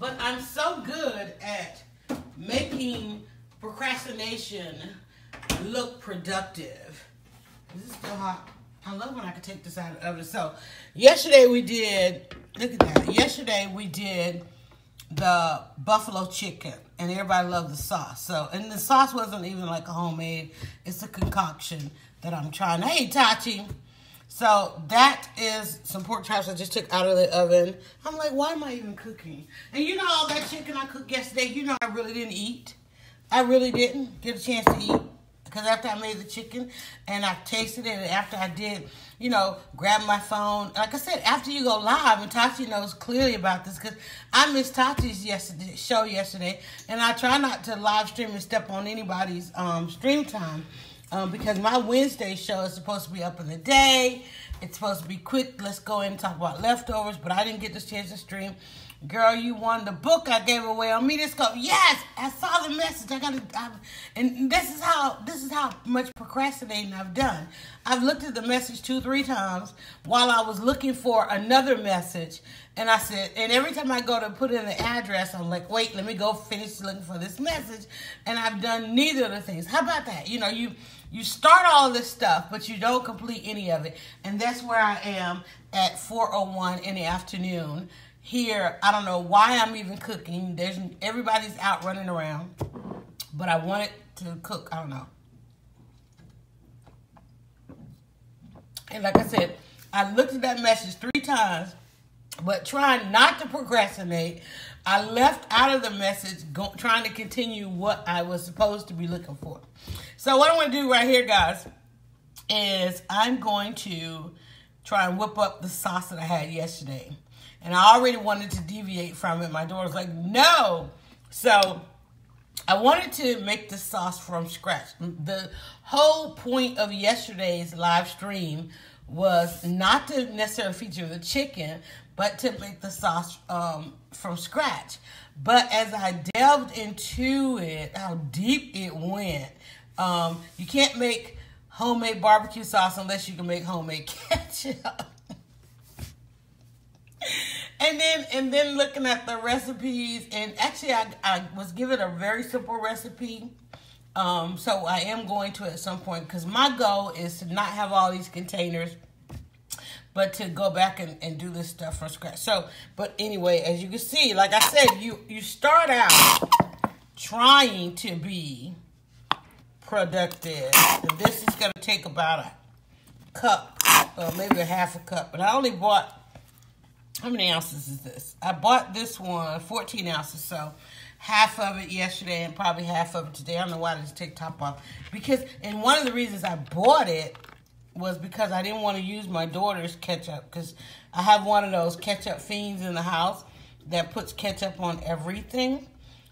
but I'm so good at making procrastination look productive. Is this still hot? I love when I can take this out of the oven. So yesterday we did, look at that. Yesterday we did the buffalo chicken, and everybody loved the sauce. So, and the sauce wasn't even like a homemade. It's a concoction that I'm trying. Hey, Tachi. So that is some pork chops I just took out of the oven. I'm like, why am I even cooking? And you know all that chicken I cooked yesterday, you know I really didn't eat. I really didn't get a chance to eat. Because after I made the chicken and I tasted it, and after I did, you know, grab my phone. Like I said, after you go live, and Tati knows clearly about this because I missed Tati's show yesterday. And I try not to live stream and step on anybody's stream time. Because my Wednesday show is supposed to be up in the day. It's supposed to be quick. Let's go in and talk about leftovers. But I didn't get this chance to stream. Girl, you won the book I gave away on Meterscope. Yes, I saw the message. And this is how much procrastinating I've done. I've looked at the message 2-3 times while I was looking for another message. And I said, and every time I go to put in the address, I'm like, wait, let me go finish looking for this message. And I've done neither of the things. How about that? You know, you start all this stuff, but you don't complete any of it. And that's where I am at 4:01 in the afternoon. Here, I don't know why I'm even cooking. Everybody's out running around. But I wanted to cook. I don't know. And like I said, I looked at that message 3 times. But trying not to procrastinate, I left out of the message trying to continue what I was supposed to be looking for. So what I'm going to do right here, guys, is I'm going to try and whip up the sauce that I had yesterday. And I already wanted to deviate from it. My daughter's like, no. So I wanted to make the sauce from scratch. The whole point of yesterday's live stream was not to necessarily feature the chicken, but to make the sauce from scratch. But as I delved into it, how deep it went, you can't make homemade barbecue sauce unless you can make homemade ketchup. And then looking at the recipes, and actually I was given a very simple recipe. So I am going to at some point, because my goal is to not have all these containers, but to go back and do this stuff from scratch. So, but anyway, as you can see, like I said, you start out trying to be productive. And this is going to take about a cup, or maybe a half a cup. But I only bought, how many ounces is this? I bought this one, 14 ounces, so half of it yesterday and probably half of it today. I don't know why I just take top off. And one of the reasons I bought it was because I didn't want to use my daughter's ketchup, because I have one of those ketchup fiends in the house that puts ketchup on everything.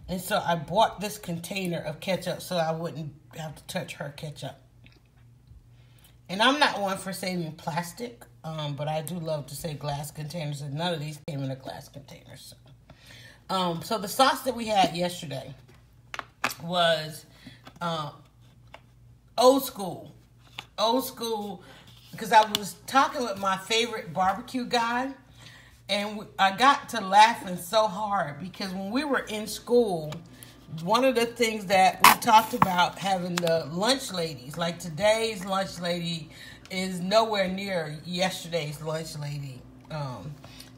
And so I bought this container of ketchup so I wouldn't have to touch her ketchup. And I'm not one for saving plastic, but I do love to save glass containers, and none of these came in a glass container. So the sauce that we had yesterday was old school, because I was talking with my favorite barbecue guy, and I got to laughing so hard because when we were in school, one of the things that we talked about having the lunch ladies, like today's lunch lady is nowhere near yesterday's lunch lady.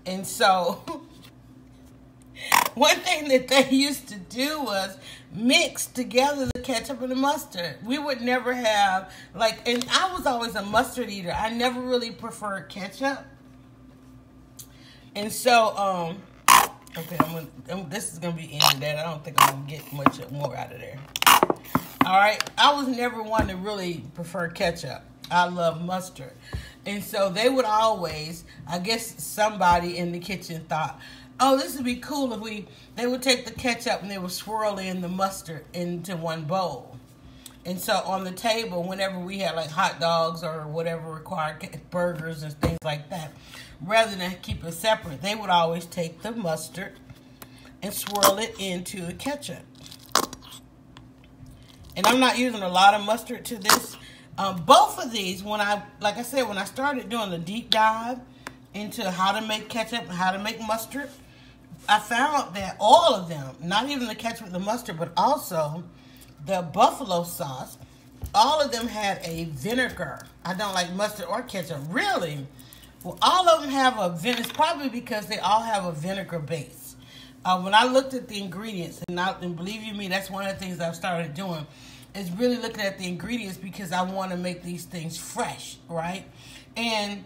And so one thing that they used to do was mix together the ketchup and the mustard. We would never have, like, and I was always a mustard eater. I never really preferred ketchup. And so, okay, this is going to be ending that. I don't think I'm going to get much more out of there. All right. I was never one to really prefer ketchup. I love mustard. And so they would always, I guess somebody in the kitchen thought, oh, this would be cool if they would take the ketchup and they would swirl in the mustard into one bowl. And so on the table, whenever we had like hot dogs or whatever required burgers and things like that, rather than keep it separate, they would always take the mustard and swirl it into the ketchup. And I'm not using a lot of mustard to this. Both of these, like I said, when I started doing the deep dive into how to make ketchup and how to make mustard, I found that all of them, not even the ketchup and the mustard, but also the buffalo sauce, all of them had a vinegar. I don't like mustard or ketchup. Really? Well, all of them have a vinegar. It's probably because they all have a vinegar base. When I looked at the ingredients, and believe you me, that's one of the things I've started doing, is really looking at the ingredients because I want to make these things fresh, right? And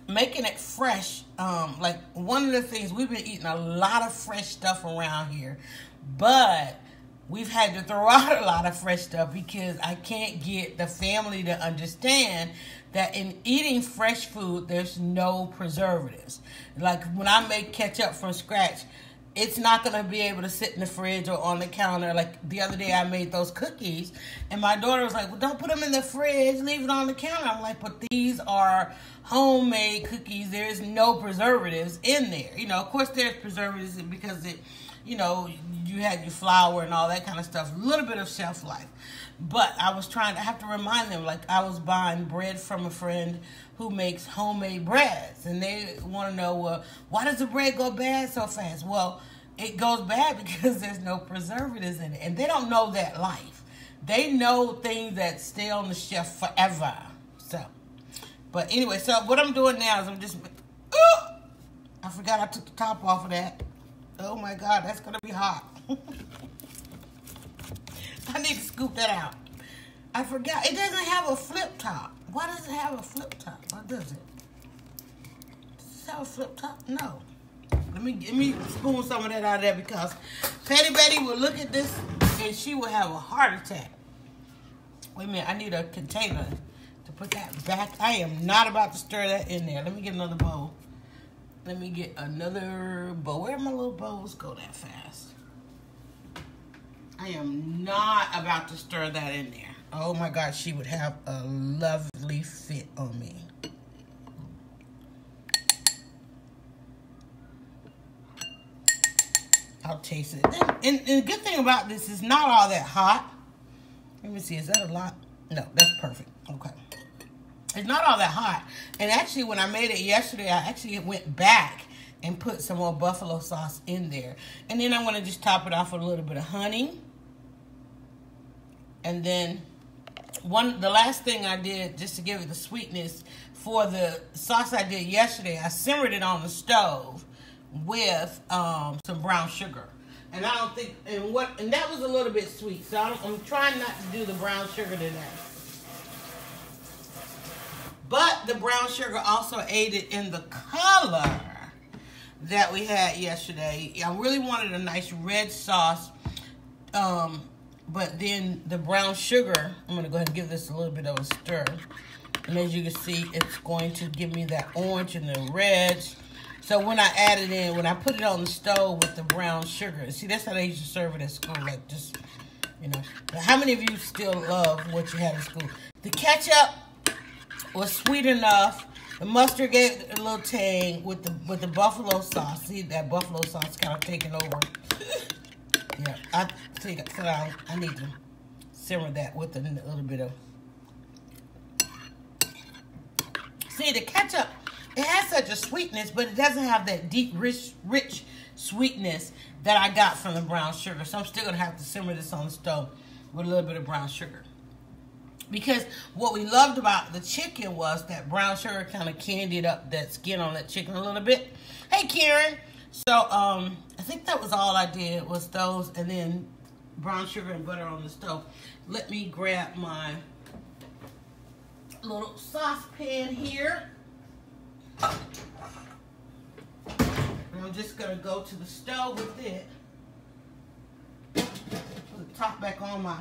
making it fresh, like one of the things, we've been eating a lot of fresh stuff around here, but we've had to throw out a lot of fresh stuff because I can't get the family to understand that in eating fresh food, there's no preservatives. Like when I make ketchup from scratch, it's not going to be able to sit in the fridge or on the counter. Like the other day I made those cookies and my daughter was like, well, don't put them in the fridge, leave it on the counter. I'm like, but these are homemade cookies. There's no preservatives in there. You know, of course there's preservatives because you had your flour and all that kind of stuff. A little bit of shelf life. But I have to remind them, like I was buying bread from a friend who makes homemade breads. And they want to know, well, why does the bread go bad so fast? Well, it goes bad because there's no preservatives in it. And they don't know that life. They know things that stay on the shelf forever. So, but anyway, so what I'm doing now is I'm just, I forgot I took the top off of that. Oh my God, that's going to be hot. I need to scoop that out. I forgot. It doesn't have a flip top. Why does it have a flip top? What does it? Does it have a flip top? No. Let me spoon some of that out of there because Patty Betty will look at this and she will have a heart attack. Wait a minute. I need a container to put that back. I am not about to stir that in there. Let me get another bowl. Let me get another bowl. Where my little bowls go that fast? I am not about to stir that in there. Oh my God, she would have a lovely fit on me. I'll taste it. And the good thing about this is not all that hot. Let me see, is that a lot? No, that's perfect. Okay. It's not all that hot. And actually, when I made it yesterday, I actually went back and put some more buffalo sauce in there. And then I'm going to just top it off with a little bit of honey. And then the last thing I did, just to give it the sweetness, for the sauce I did yesterday, I simmered it on the stove with some brown sugar. And I don't think, and that was a little bit sweet. So I'm trying not to do the brown sugar today. But the brown sugar also aided in the color that we had yesterday. I really wanted a nice red sauce. But then the brown sugar, I'm going to go ahead and give this a little bit of a stir. And as you can see, it's going to give me that orange and the reds. So when I add it in, when I put it on the stove with the brown sugar, see, that's how they used to serve it at school. Like just, you know. But how many of you still love what you had in school? The ketchup was sweet enough. The mustard gave a little tang with the buffalo sauce. See, that buffalo sauce kind of taking over. Yeah, I need to simmer that with a little bit of. See, the ketchup, it has such a sweetness, but it doesn't have that deep, rich sweetness that I got from the brown sugar. So I'm still going to have to simmer this on the stove with a little bit of brown sugar. Because what we loved about the chicken was that brown sugar kind of candied up that skin on that chicken a little bit. Hey, Karen. So, I think that was all I did was those and then brown sugar and butter on the stove. Let me grab my little saucepan here. And I'm just going to go to the stove with it. Put the top back on my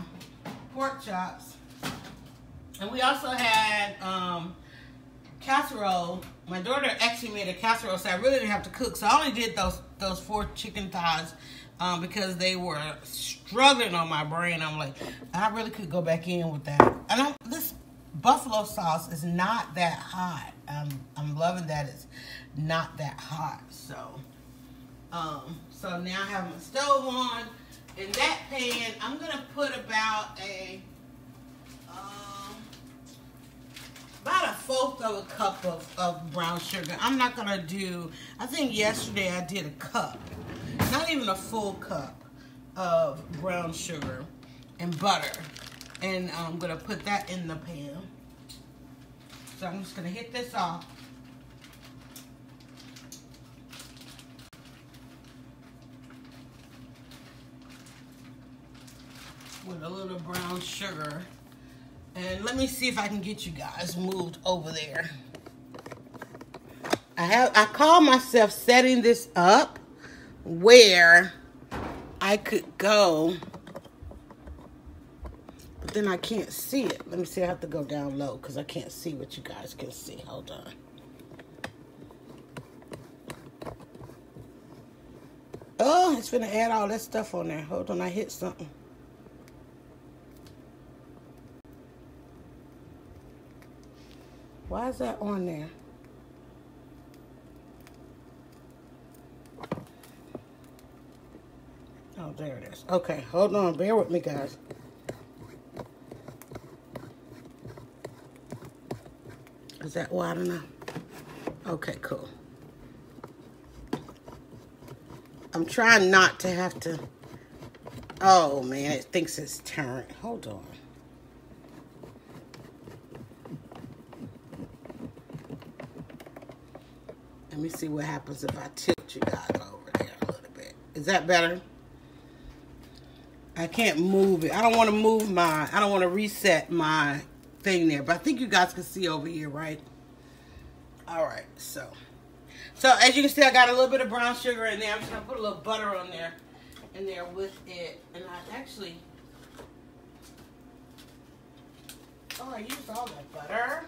pork chops. And we also had casserole. My daughter actually made a casserole, so I really didn't have to cook. So I only did those 4 chicken thighs because they were struggling on my brain. I'm like, I really could go back in with that. And this buffalo sauce is not that hot. I'm loving that it's not that hot. So, so now I have my stove on. In that pan, I'm gonna put about a about 1/4 of a cup of brown sugar. I'm not gonna do, I think yesterday I did a cup, not even a full cup of brown sugar and butter. And I'm gonna put that in the pan. So I'm just gonna hit this off. With a little brown sugar. And let me see if I can get you guys moved over there. I call myself setting this up where I could go, but then I can't see it. Let me see, I have to go down low because I can't see what you guys can see. Hold on. Oh, it's gonna add all that stuff on there. Hold on, I hit something. Why is that on there? Oh, there it is. Okay, hold on. Bear with me, guys. Is that wide enough? Okay, cool. I'm trying not to have to... Oh, man, it thinks it's turned. Hold on. Let me see what happens if I tilt you guys over there a little bit. Is that better? I can't move it. I don't want to move my, I don't want to reset my thing there. But I think you guys can see over here, right? All right, so as you can see, I got a little bit of brown sugar in there. I'm just going to put a little butter on there, in there with it. And I actually, I used all that butter.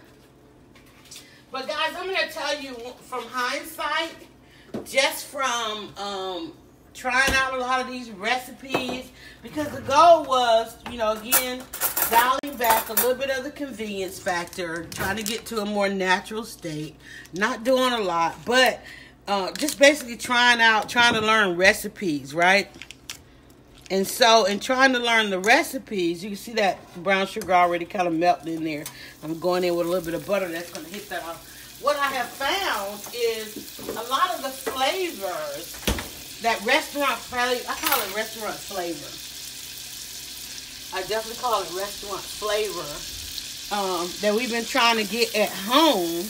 But guys, I'm going to tell you from hindsight, just from trying out a lot of these recipes, because the goal was, you know, again, dialing back a little bit of the convenience factor, trying to get to a more natural state, not doing a lot, but just basically trying to learn recipes, right? And so, in trying to learn the recipes, you can see that brown sugar already kind of melted in there. I'm going in with a little bit of butter that's going to hit that off. What I have found is a lot of the flavors, that restaurant flavor, I call it restaurant flavor. I definitely call it restaurant flavor, that we've been trying to get at home.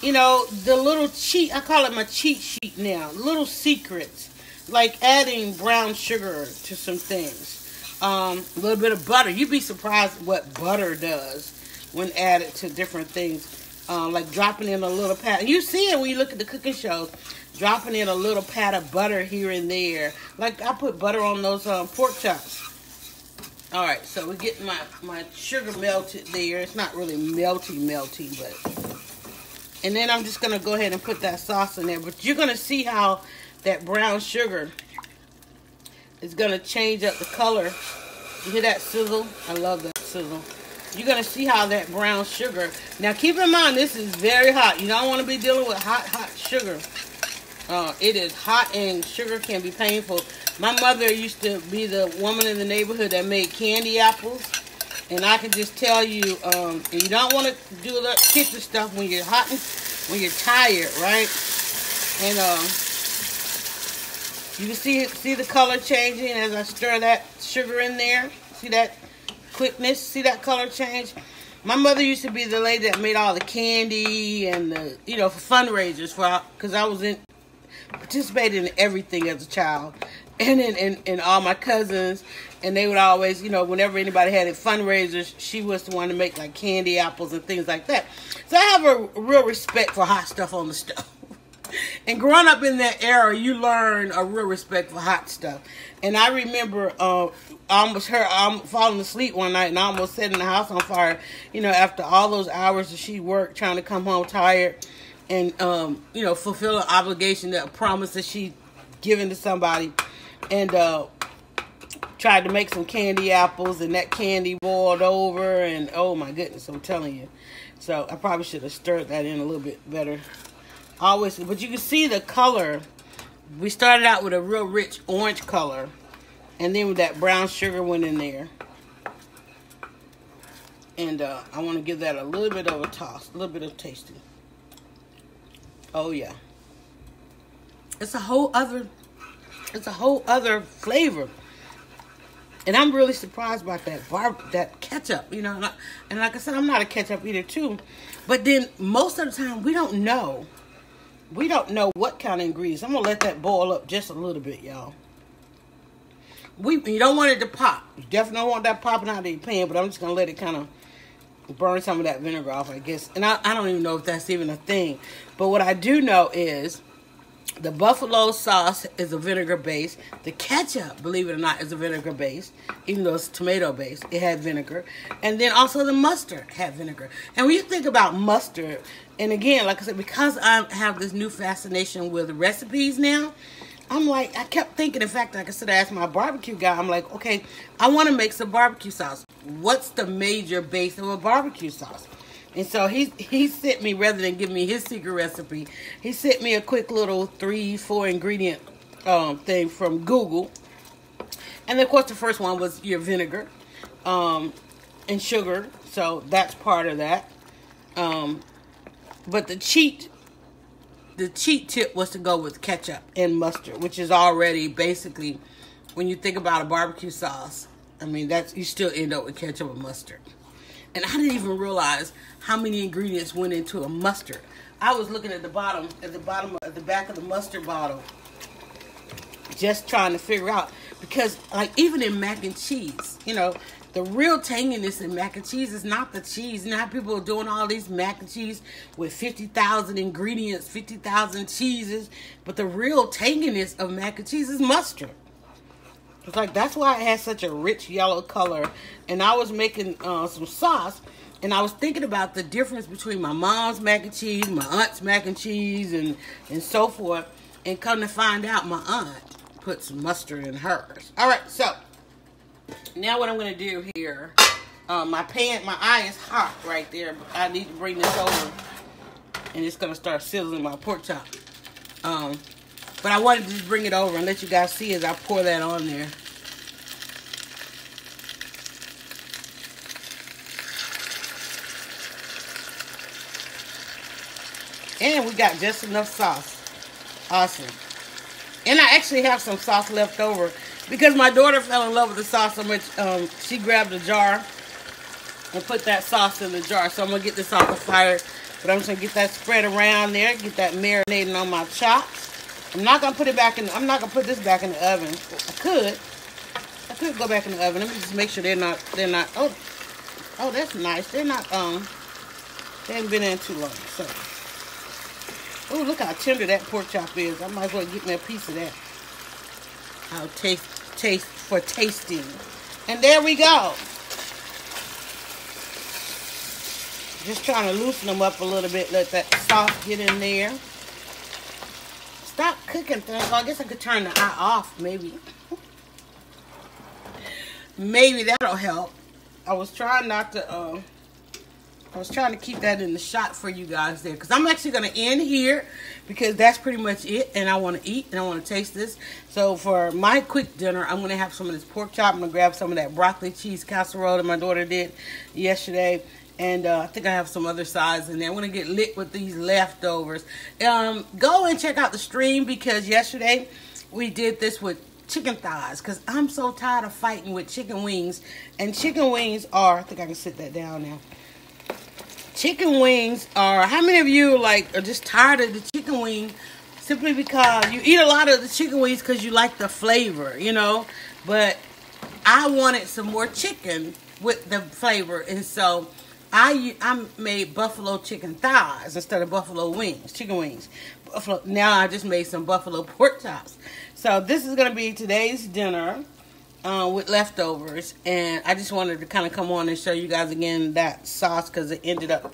You know, the little cheat, I call it my cheat sheet now, little secrets. Like adding brown sugar to some things. A little bit of butter. You'd be surprised what butter does when added to different things. Like dropping in a little pat. You see it when you look at the cooking shows. Dropping in a little pat of butter here and there. Like I put butter on those pork chops. Alright, so we're getting my sugar melted there. It's not really melty, but... And then I'm just going to go ahead and put that sauce in there. But you're going to see how that brown sugar is going to change up the color. You hear that sizzle? I love that sizzle. You're going to see how that brown sugar... Now, keep in mind, this is very hot. You don't want to be dealing with hot sugar. It is hot, and sugar can be painful. My mother used to be the woman in the neighborhood that made candy apples. And I can just tell you, you don't want to do the kitchen stuff when you're hot and when you're tired, right? And you can see the color changing as I stir that sugar in there. See that quickness? See that color change? My mother used to be the lady that made all the candy and the, you know, for fundraisers, because I was participated in everything as a child, and all my cousins, and they would always, you know, whenever anybody had fundraisers, she was the one to make like candy apples and things like that. So I have a real respect for hot stuff on the stove. And growing up in that era, you learn a real respect for hot stuff. And I remember I'm falling asleep one night and I almost setting the house on fire, you know, after all those hours that she worked, trying to come home tired and, you know, fulfill an obligation, that promise that she given to somebody, and tried to make some candy apples, and that candy boiled over, and oh my goodness, I'm telling you. So I probably should have stirred that in a little bit better. Always, but you can see the color. We started out with a real rich orange color, and then with that brown sugar went in there. And I want to give that a little bit of a toss, a little bit of tasting. Oh yeah, it's a whole other flavor. And I'm really surprised about that ketchup, you know. And like I said, I'm not a ketchup eater too. But then most of the time, we don't know. We don't know what kind of ingredients. I'm going to let that boil up just a little bit, y'all. You don't want it to pop. You definitely don't want that popping out of your pan. But I'm just going to let it kind of burn some of that vinegar off, I guess. And I don't even know if that's even a thing. But what I do know is the buffalo sauce is a vinegar base. The ketchup, believe it or not, is a vinegar base. Even though it's tomato based, it had vinegar. And then also the mustard had vinegar. And when you think about mustard, and again, like I said, because I have this new fascination with recipes now, I'm like, I kept thinking, in fact, like I said, I asked my barbecue guy, I'm like, okay, I want to make some barbecue sauce. What's the major base of a barbecue sauce? And so he sent me, rather than give me his secret recipe, he sent me a quick little 3-4 ingredient thing from Google. And of course the first one was your vinegar and sugar. So that's part of that. But the cheat tip was to go with ketchup and mustard, which is already basically, when you think about a barbecue sauce, I mean, you still end up with ketchup and mustard. And I didn't even realize how many ingredients went into a mustard. I was looking at the back of the mustard bottle, just trying to figure out, because like even in mac and cheese, you know, the real tanginess in mac and cheese is not the cheese. You know how people are doing all these mac and cheese with 50,000 ingredients, 50,000 cheeses, but the real tanginess of mac and cheese is mustard. It's like, that's why it has such a rich yellow color. And I was making some sauce, and I was thinking about the difference between my mom's mac and cheese, my aunt's mac and cheese, and so forth. And come to find out, my aunt put some mustard in hers. All right, so now what I'm going to do here, my eye is hot right there. I need to bring this over, and it's going to start sizzling my pork chop. But I wanted to just bring it over and let you guys see as I pour that on there. And we got just enough sauce. Awesome. And I actually have some sauce left over because my daughter fell in love with the sauce so much. She grabbed a jar and put that sauce in the jar. So I'm going to get this off the fire. But I'm just going to get that spread around there. Get that marinating on my chops. I'm not going to put it back in. I'm not going to put this back in the oven. I could go back in the oven. Let me just make sure they're not, oh, that's nice. They're not, they haven't been in too long. So, oh, look how tender that pork chop is. I might as well get me a piece of that. I'll taste for tasting. And there we go. Just trying to loosen them up a little bit. Let that sauce get in there. Stop cooking things. Well, I guess I could turn the eye off, maybe. Maybe that'll help. I was trying to keep that in the shot for you guys there, because I'm actually going to end here because that's pretty much it, and I want to eat and I want to taste this. So for my quick dinner, I'm going to have some of this pork chop. I'm going to grab some of that broccoli cheese casserole that my daughter did yesterday. And I think I have some other sides in there. I'm going to get lit with these leftovers. Go and check out the stream, because yesterday we did this with chicken thighs. Because I'm so tired of fighting with chicken wings. And chicken wings are, I think I can sit that down now. Chicken wings are, how many of you are just tired of the chicken wing simply because you eat a lot of the chicken wings because you like the flavor, you know? But I wanted some more chicken with the flavor. And so I made buffalo chicken thighs instead of buffalo wings, chicken wings. Now I just made some buffalo pork chops. So this is going to be today's dinner with leftovers. And I just wanted to kind of come on and show you guys again that sauce, because it ended up,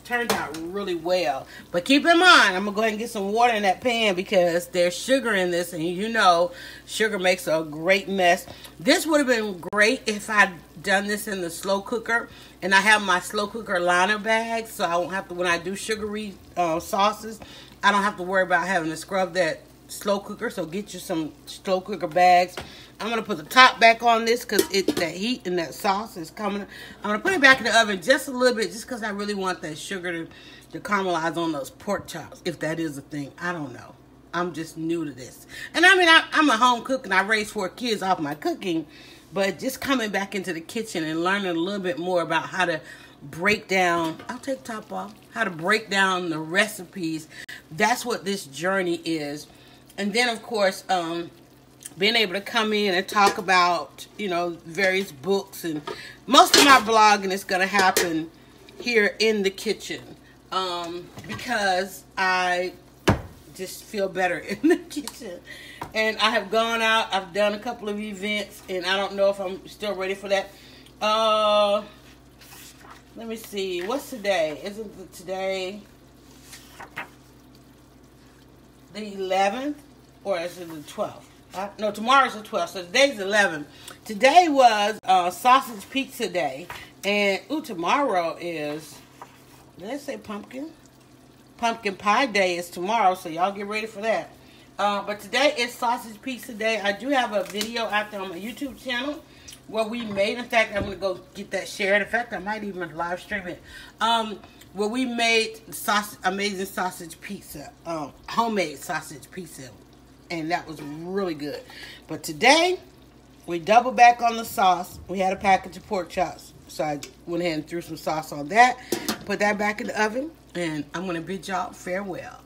turned out really well. But keep in mind, I'm going to go ahead and get some water in that pan because there's sugar in this. And you know, sugar makes a great mess. This would have been great if I'd done this in the slow cooker. And I have my slow cooker liner bag, so I won't have to, when I do sugary sauces, I don't have to worry about having to scrub that slow cooker. So get you some slow cooker bags. I'm going to put the top back on this because that heat and that sauce is coming. I'm going to put it back in the oven just a little bit just because I really want that sugar to caramelize on those pork chops, if that is a thing. I don't know. I'm just new to this. And I mean, I'm a home cook and I raised 4 kids off my cooking, but just coming back into the kitchen and learning a little bit more about how to break down, I'll take the top off, how to break down the recipes. That's what this journey is. And then, of course, being able to come in and talk about, you know, various books, and most of my blogging is going to happen here in the kitchen because I just feel better in the kitchen. And I have gone out, I've done a couple of events, and I don't know if I'm still ready for that. Let me see, what's today? Isn't it today the 11th, or is it the 12th? No, tomorrow's the 12th, so today's the 11th. Today was sausage pizza day, and tomorrow is, did I say pumpkin? Pumpkin pie day is tomorrow, so y'all get ready for that. But today is sausage pizza day. I do have a video out there on my YouTube channel where we made, in fact, I'm going to go get that shared. In fact, I might even live stream it. Where we made amazing sausage pizza, homemade sausage pizza. And that was really good. But today, we doubled back on the sauce. We had a package of pork chops. So I went ahead and threw some sauce on that. Put that back in the oven. And I'm going to bid y'all farewell.